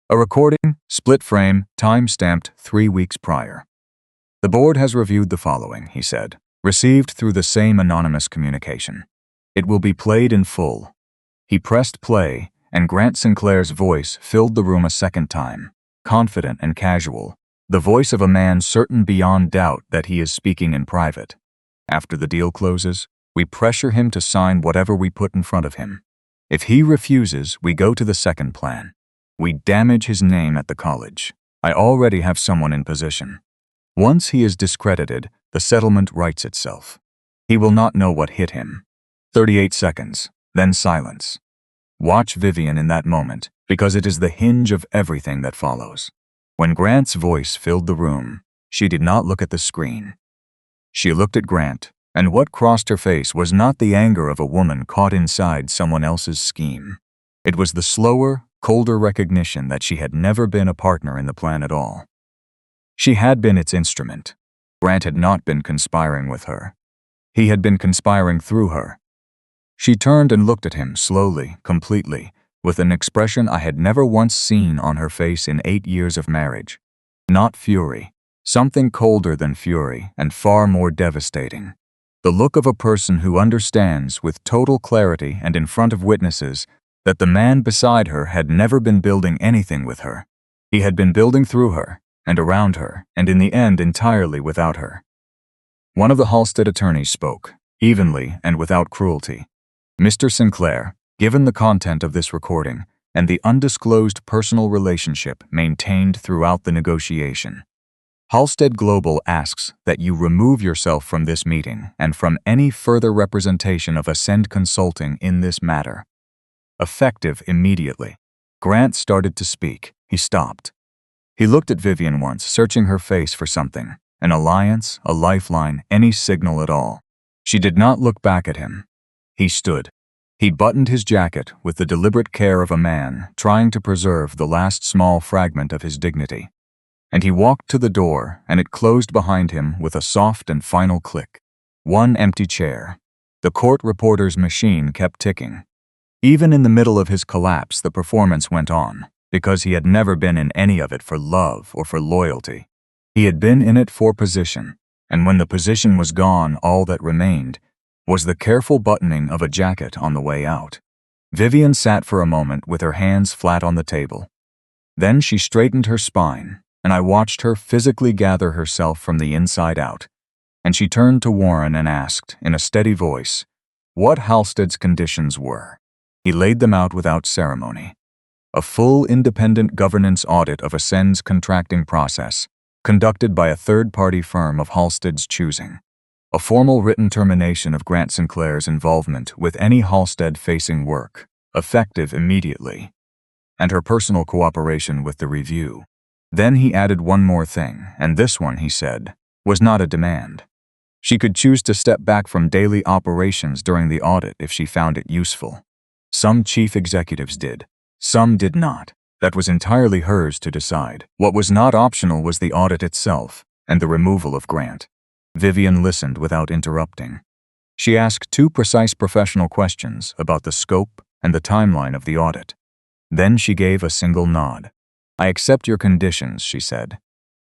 A recording, split frame, time-stamped 3 weeks prior. The board has reviewed the following, he said, received through the same anonymous communication. It will be played in full. He pressed play, and Grant Sinclair's voice filled the room a second time, confident and casual, the voice of a man certain beyond doubt that he is speaking in private. After the deal closes, we pressure him to sign whatever we put in front of him. If he refuses, we go to the second plan. We damage his name at the college. I already have someone in position. Once he is discredited, the settlement rights itself. He will not know what hit him. 38 seconds, then silence. Watch Vivian in that moment, because it is the hinge of everything that follows. When Grant's voice filled the room, she did not look at the screen. She looked at Grant, and what crossed her face was not the anger of a woman caught inside someone else's scheme. It was the slower, colder recognition that she had never been a partner in the plan at all. She had been its instrument. Grant had not been conspiring with her. He had been conspiring through her. She turned and looked at him slowly, completely, with an expression I had never once seen on her face in 8 years of marriage. Not fury, something colder than fury and far more devastating. The look of a person who understands with total clarity and in front of witnesses that the man beside her had never been building anything with her. He had been building through her, and around her, and in the end entirely without her. One of the Halstead attorneys spoke, evenly and without cruelty. Mr. Sinclair, given the content of this recording and the undisclosed personal relationship maintained throughout the negotiation, Halstead Global asks that you remove yourself from this meeting and from any further representation of Ascend Consulting in this matter. Effective immediately. Grant started to speak. He stopped. He looked at Vivian once, searching her face for something, an alliance, a lifeline, any signal at all. She did not look back at him. He stood. He buttoned his jacket with the deliberate care of a man trying to preserve the last small fragment of his dignity. And he walked to the door, and it closed behind him with a soft and final click. One empty chair. The court reporter's machine kept ticking. Even in the middle of his collapse, the performance went on, because he had never been in any of it for love or for loyalty. He had been in it for position, and when the position was gone, all that remained was the careful buttoning of a jacket on the way out. Vivian sat for a moment with her hands flat on the table. Then she straightened her spine, and I watched her physically gather herself from the inside out. And she turned to Warren and asked, in a steady voice, what Halstead's conditions were. He laid them out without ceremony. A full independent governance audit of Ascend's contracting process, conducted by a third-party firm of Halstead's choosing. A formal written termination of Grant Sinclair's involvement with any Halstead-facing work, effective immediately. And her personal cooperation with the review. Then he added one more thing, and this one, he said, was not a demand. She could choose to step back from daily operations during the audit if she found it useful. Some chief executives did. Some did not. That was entirely hers to decide. What was not optional was the audit itself and the removal of Grant. Vivian listened without interrupting. She asked 2 precise professional questions about the scope and the timeline of the audit. Then she gave a single nod. I accept your conditions, she said.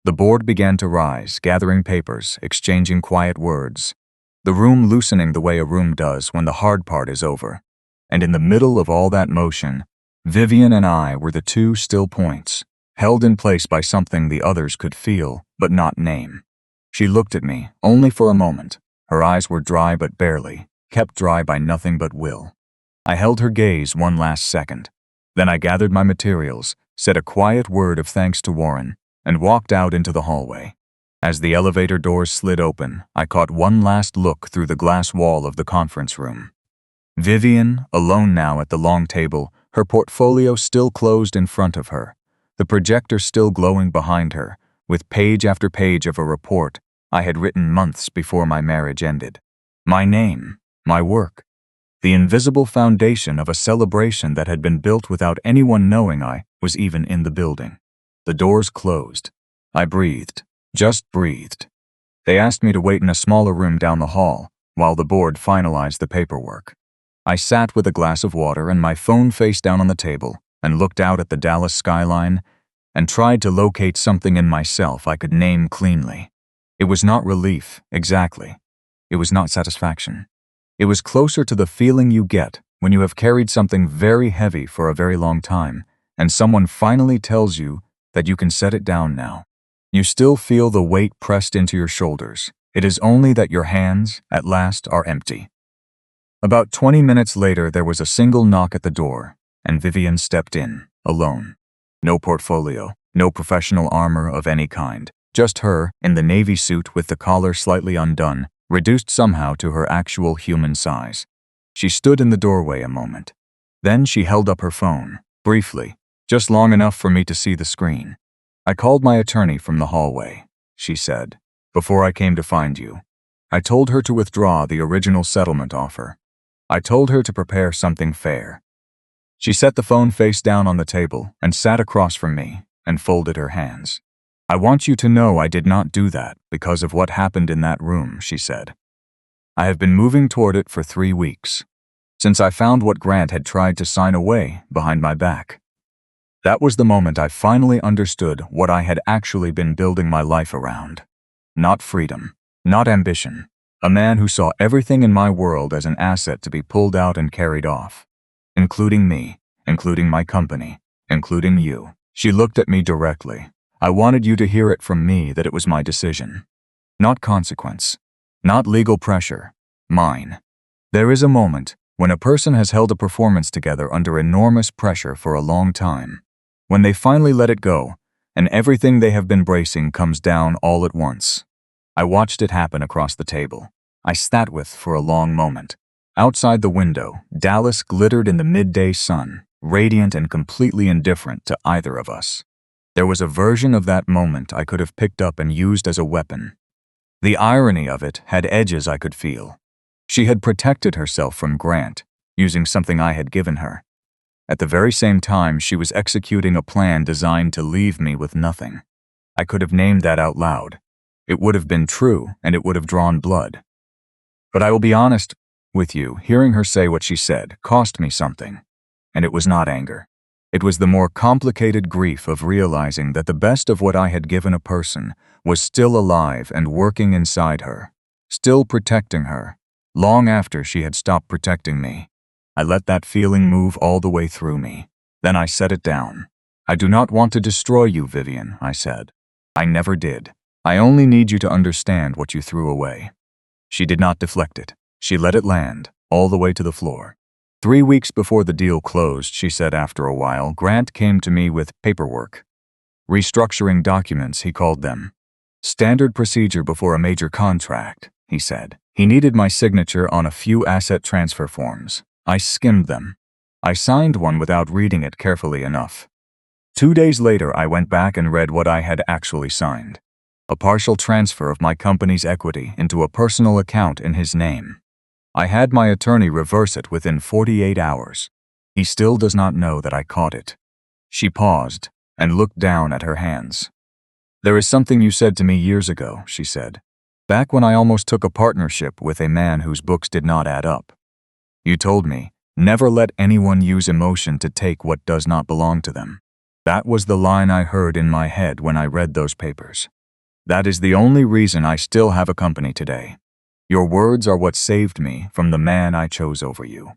The board began to rise, gathering papers, exchanging quiet words. The room loosening the way a room does when the hard part is over. And in the middle of all that motion, Vivian and I were the 2 still points, held in place by something the others could feel but not name. She looked at me, only for a moment. Her eyes were dry but barely, kept dry by nothing but will. I held her gaze one last second. Then I gathered my materials, said a quiet word of thanks to Warren, and walked out into the hallway. As the elevator doors slid open, I caught one last look through the glass wall of the conference room. Vivian, alone now at the long table, her portfolio still closed in front of her, the projector still glowing behind her, with page after page of a report I had written months before my marriage ended. My name, my work, the invisible foundation of a celebration that had been built without anyone knowing I was even in the building. The doors closed. I breathed, just breathed. They asked me to wait in a smaller room down the hall while the board finalized the paperwork. I sat with a glass of water and my phone face down on the table and looked out at the Dallas skyline and tried to locate something in myself I could name cleanly. It was not relief, exactly. It was not satisfaction. It was closer to the feeling you get when you have carried something very heavy for a very long time and someone finally tells you that you can set it down now. You still feel the weight pressed into your shoulders. It is only that your hands, at last, are empty. About 20 minutes later, there was a single knock at the door, and Vivian stepped in, alone. No portfolio, no professional armor of any kind. Just her, in the navy suit with the collar slightly undone, reduced somehow to her actual human size. She stood in the doorway a moment. Then she held up her phone, briefly, just long enough for me to see the screen. "I called my attorney from the hallway," she said, "before I came to find you. I told her to withdraw the original settlement offer. I told her to prepare something fair." She set the phone face down on the table and sat across from me and folded her hands. "I want you to know I did not do that because of what happened in that room," she said. "I have been moving toward it for 3 weeks, since I found what Grant had tried to sign away behind my back. That was the moment I finally understood what I had actually been building my life around. Not freedom, not ambition. A man who saw everything in my world as an asset to be pulled out and carried off. Including me, including my company, including you." She looked at me directly. "I wanted you to hear it from me that it was my decision. Not consequence. Not legal pressure. Mine. There is a moment when a person has held a performance together under enormous pressure for a long time, when they finally let it go, and everything they have been bracing comes down all at once. I watched it happen across the table. I sat with for a long moment. Outside the window, Dallas glittered in the midday sun, radiant and completely indifferent to either of us. There was a version of that moment I could have picked up and used as a weapon. The irony of it had edges I could feel. She had protected herself from Grant, using something I had given her. At the very same time, she was executing a plan designed to leave me with nothing. I could have named that out loud. It would have been true, and it would have drawn blood. But I will be honest with you, hearing her say what she said cost me something. And it was not anger. It was the more complicated grief of realizing that the best of what I had given a person was still alive and working inside her, still protecting her, long after she had stopped protecting me. I let that feeling move all the way through me. Then I set it down. "I do not want to destroy you, Vivian," I said. "I never did. I only need you to understand what you threw away." She did not deflect it. She let it land, all the way to the floor. 3 weeks before the deal closed, she said after a while, Grant came to me with paperwork. Restructuring documents, he called them. Standard procedure before a major contract, he said. He needed my signature on a few asset transfer forms. I skimmed them. I signed one without reading it carefully enough. 2 days later, I went back and read what I had actually signed. A partial transfer of my company's equity into a personal account in his name. I had my attorney reverse it within 48 hours. He still does not know that I caught it. She paused and looked down at her hands. "There is something you said to me years ago," she said, "back when I almost took a partnership with a man whose books did not add up. You told me, never let anyone use emotion to take what does not belong to them. That was the line I heard in my head when I read those papers. That is the only reason I still have a company today. Your words are what saved me from the man I chose over you.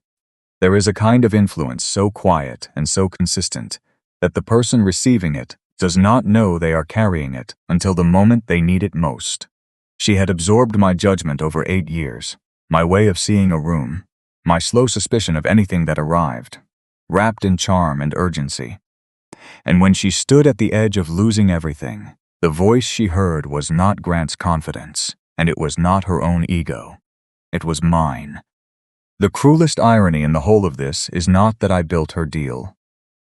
There is a kind of influence so quiet and so consistent that the person receiving it does not know they are carrying it until the moment they need it most." She had absorbed my judgment over 8 years, my way of seeing a room, my slow suspicion of anything that arrived, wrapped in charm and urgency. And when she stood at the edge of losing everything, the voice she heard was not Grant's confidence. And it was not her own ego. It was mine. The cruelest irony in the whole of this is not that I built her deal.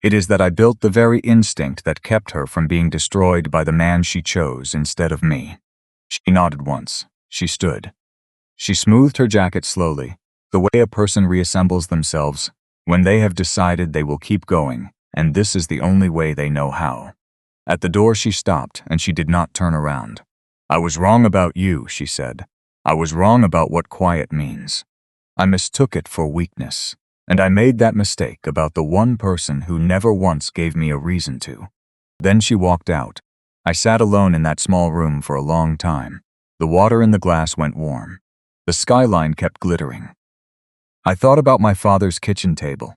It is that I built the very instinct that kept her from being destroyed by the man she chose instead of me. She nodded once. She stood. She smoothed her jacket slowly, the way a person reassembles themselves when they have decided they will keep going, and this is the only way they know how. At the door she stopped, and she did not turn around. "I was wrong about you," she said. "I was wrong about what quiet means. I mistook it for weakness, and I made that mistake about the one person who never once gave me a reason to. Then she walked out. I sat alone in that small room for a long time. The water in the glass went warm. The skyline kept glittering. I thought about my father's kitchen table,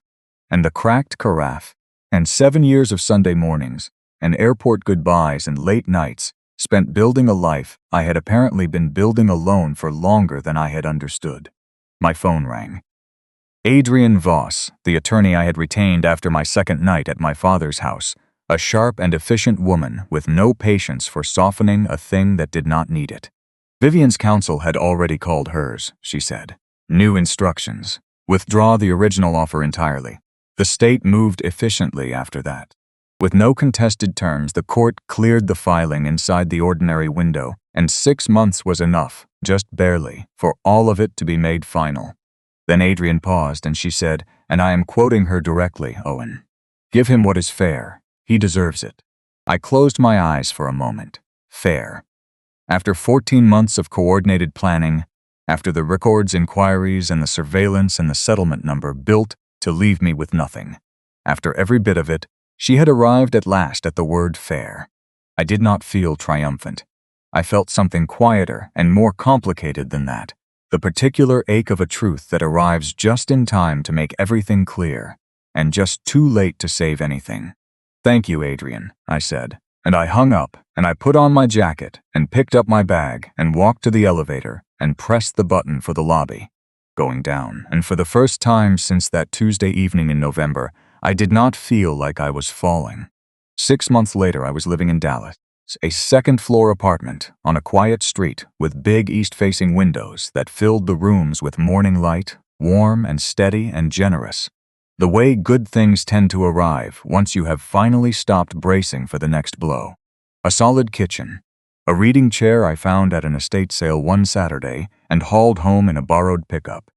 and the cracked carafe, and 7 years of Sunday mornings, and airport goodbyes and late nights spent building a life I had apparently been building alone for longer than I had understood. My phone rang. Adrian Voss, the attorney I had retained after my second night at my father's house, a sharp and efficient woman with no patience for softening a thing that did not need it. Vivian's counsel had already called hers, she said. New instructions. Withdraw the original offer entirely. The state moved efficiently after that. With no contested terms, the court cleared the filing inside the ordinary window, and 6 months was enough, just barely, for all of it to be made final. Then Adrian paused and she said, and I am quoting her directly, Owen, "Give him what is fair. He deserves it." I closed my eyes for a moment. Fair. After 14 months of coordinated planning, after the records, inquiries, and the surveillance and the settlement number built to leave me with nothing, after every bit of it, she had arrived at last at the word fair. I did not feel triumphant. I felt something quieter and more complicated than that, the particular ache of a truth that arrives just in time to make everything clear, and just too late to save anything. "Thank you, Adrian," I said, and I hung up, and I put on my jacket, and picked up my bag, and walked to the elevator, and pressed the button for the lobby. Going down, and for the first time since that Tuesday evening in November, I did not feel like I was falling. 6 months later, I was living in Dallas, a second-floor apartment on a quiet street with big east-facing windows that filled the rooms with morning light, warm and steady and generous. The way good things tend to arrive once you have finally stopped bracing for the next blow. A solid kitchen, a reading chair I found at an estate sale one Saturday and hauled home in a borrowed pickup.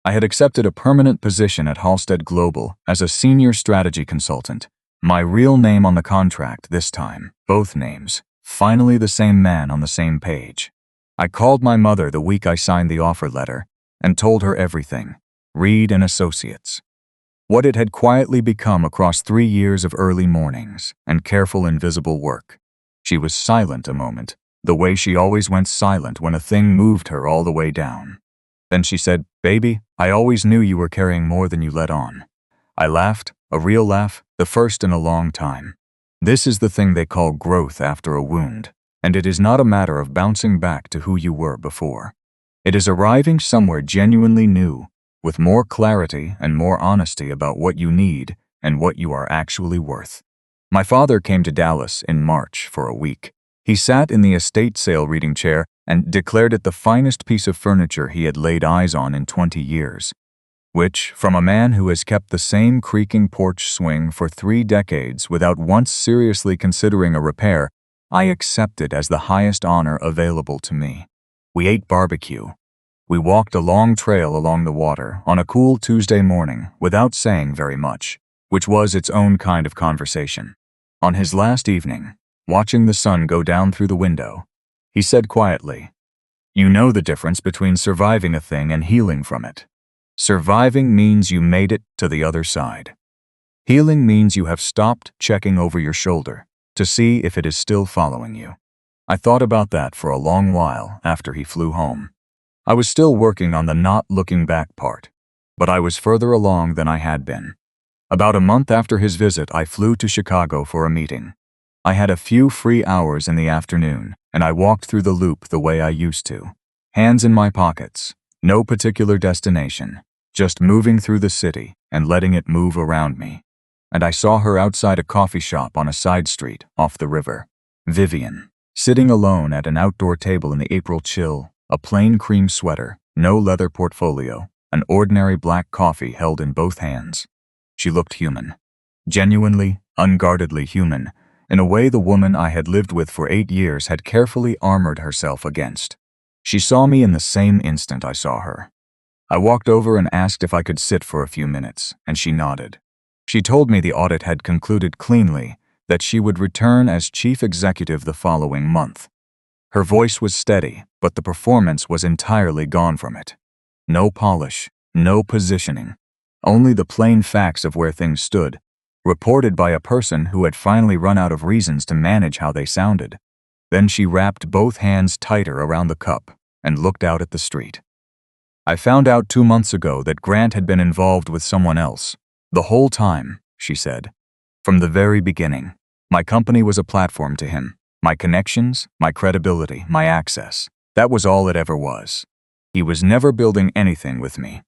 I had accepted a permanent position at Halstead Global as a senior strategy consultant. My real name on the contract this time, both names, finally the same man on the same page. I called my mother the week I signed the offer letter and told her everything, Reed and Associates. What it had quietly become across 3 years of early mornings and careful invisible work. She was silent a moment, the way she always went silent when a thing moved her all the way down. Then she said, "Baby, I always knew you were carrying more than you let on." I laughed, a real laugh, the first in a long time. This is the thing they call growth after a wound, and it is not a matter of bouncing back to who you were before. It is arriving somewhere genuinely new, with more clarity and more honesty about what you need and what you are actually worth. My father came to Dallas in March for a week. He sat in the estate sale reading chair and declared it the finest piece of furniture he had laid eyes on in 20 years, which, from a man who has kept the same creaking porch swing for 3 decades without once seriously considering a repair, I accepted as the highest honor available to me. We ate barbecue. We walked a long trail along the water on a cool Tuesday morning without saying very much, which was its own kind of conversation. On his last evening, watching the sun go down through the window, he said quietly, "You know the difference between surviving a thing and healing from it. Surviving means you made it to the other side. Healing means you have stopped checking over your shoulder to see if it is still following you." I thought about that for a long while after he flew home. I was still working on the not looking back part, but I was further along than I had been. About a month after his visit, I flew to Chicago for a meeting. I had a few free hours in the afternoon, and I walked through the loop the way I used to. Hands in my pockets, no particular destination, just moving through the city and letting it move around me. And I saw her outside a coffee shop on a side street off the river. Vivian, sitting alone at an outdoor table in the April chill, a plain cream sweater, no leather portfolio, an ordinary black coffee held in both hands. She looked human. Genuinely, unguardedly human, in a way the woman I had lived with for 8 years had carefully armored herself against. She saw me in the same instant I saw her. I walked over and asked if I could sit for a few minutes, and she nodded. She told me the audit had concluded cleanly, that she would return as chief executive the following month. Her voice was steady, but the performance was entirely gone from it. No polish, No positioning. Only the plain facts of where things stood, reported by a person who had finally run out of reasons to manage how they sounded. Then she wrapped both hands tighter around the cup and looked out at the street. I found out 2 months ago that Grant had been involved with someone else. The whole time, she said. From the very beginning, my company was a platform to him. My connections, my credibility, my access. That was all it ever was. He was never building anything with me.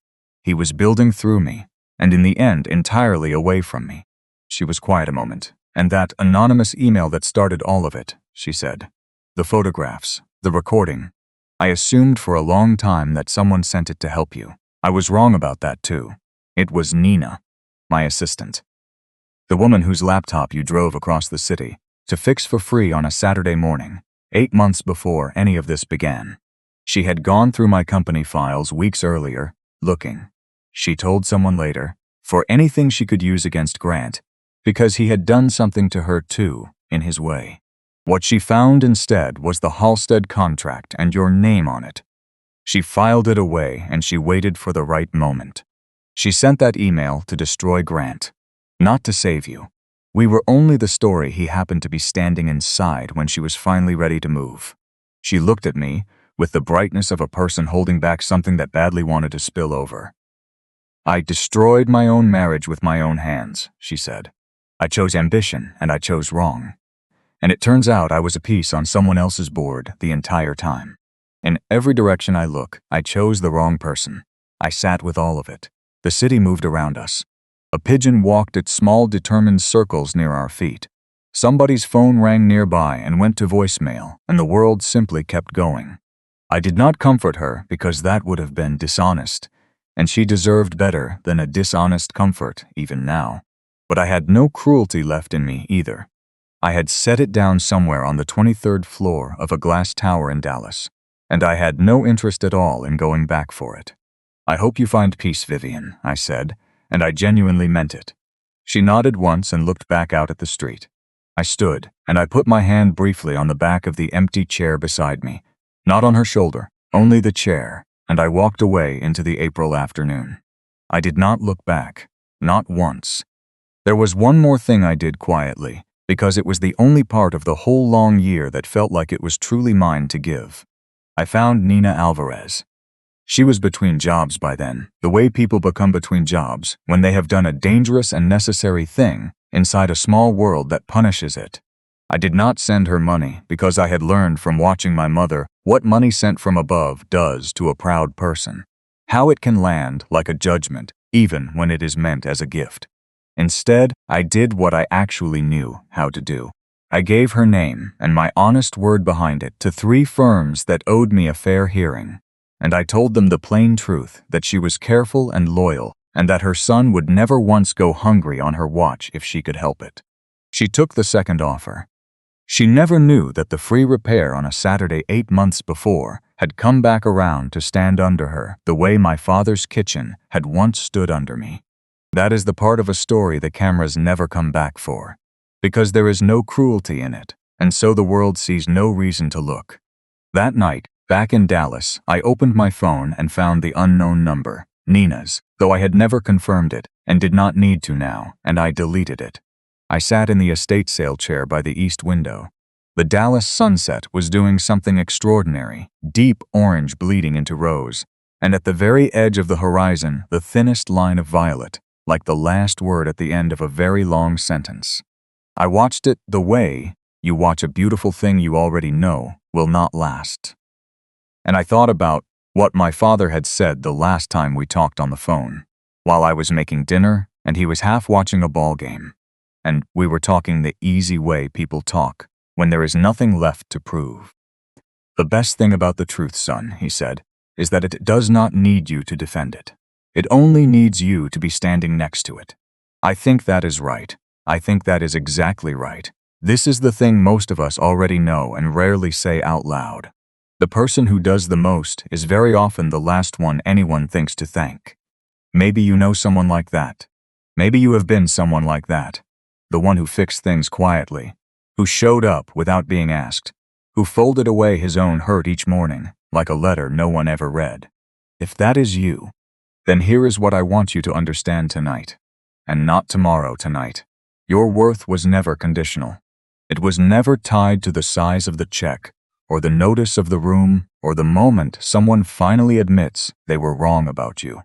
He was building through me, and in the end entirely away from me. She was quiet a moment. And that anonymous email that started all of it, she said. The photographs, the recording. I assumed for a long time that someone sent it to help you. I was wrong about that too. It was Nina, my assistant. The woman whose laptop you drove across the city to fix for free on a Saturday morning, 8 months before any of this began. She had gone through my company files weeks earlier, looking, she told someone later, for anything she could use against Grant, because he had done something to her too, in his way. What she found instead was the Halstead contract and your name on it. She filed it away and she waited for the right moment. She sent that email to destroy Grant, not to save you. We were only the story he happened to be standing inside when she was finally ready to move. She looked at me with the brightness of a person holding back something that badly wanted to spill over. I destroyed my own marriage with my own hands, she said. I chose ambition and I chose wrong. And it turns out I was a piece on someone else's board the entire time. In every direction I look, I chose the wrong person. I sat with all of it. The city moved around us. A pigeon walked its small determined circles near our feet. Somebody's phone rang nearby and went to voicemail, and the world simply kept going. I did not comfort her because that would have been dishonest, and she deserved better than a dishonest comfort even now. But I had no cruelty left in me either. I had set it down somewhere on the 23rd floor of a glass tower in Dallas, and I had no interest at all in going back for it. I hope you find peace, Vivian, I said, and I genuinely meant it. She nodded once and looked back out at the street. I stood, and I put my hand briefly on the back of the empty chair beside me, not on her shoulder, only the chair, and I walked away into the April afternoon. I did not look back, not once. There was one more thing I did quietly, because it was the only part of the whole long year that felt like it was truly mine to give. I found Nina Alvarez. She was between jobs by then, the way people become between jobs when they have done a dangerous and necessary thing inside a small world that punishes it. I did not send her money because I had learned from watching my mother what money sent from above does to a proud person, how it can land like a judgment even when it is meant as a gift. Instead, I did what I actually knew how to do. I gave her name and my honest word behind it to 3 firms that owed me a fair hearing, and I told them the plain truth that she was careful and loyal and that her son would never once go hungry on her watch if she could help it. She took the second offer. She never knew that the free repair on a Saturday 8 months before had come back around to stand under her the way my father's kitchen had once stood under me. That is the part of a story the cameras never come back for, because there is no cruelty in it, and so the world sees no reason to look. That night, back in Dallas, I opened my phone and found the unknown number, Nina's, though I had never confirmed it and did not need to now, and I deleted it. I sat in the estate sale chair by the east window. The Dallas sunset was doing something extraordinary, deep orange bleeding into rose, and at the very edge of the horizon, the thinnest line of violet, like the last word at the end of a very long sentence. I watched it the way you watch a beautiful thing you already know will not last. And I thought about what my father had said the last time we talked on the phone, while I was making dinner and he was half watching a ball game. And we were talking the easy way people talk when there is nothing left to prove. The best thing about the truth, son, he said, is that it does not need you to defend it. It only needs you to be standing next to it. I think that is right. I think that is exactly right. This is the thing most of us already know and rarely say out loud. The person who does the most is very often the last one anyone thinks to thank. Maybe you know someone like that. Maybe you have been someone like that. The one who fixed things quietly, who showed up without being asked, who folded away his own hurt each morning like a letter no one ever read. If that is you, Then here is what I want you to understand tonight, and not tomorrow tonight. Your worth was never conditional. It was never tied to the size of the check, or the notice of the room, or the moment someone finally admits they were wrong about you.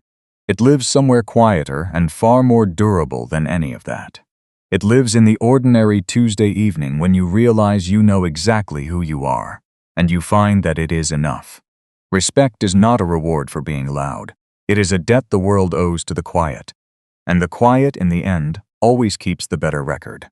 It lives somewhere quieter and far more durable than any of that. It lives in the ordinary Tuesday evening when you realize you know exactly who you are, and you find that it is enough. Respect is not a reward for being loud. It is a debt the world owes to the quiet. And the quiet, in the end, always keeps the better record.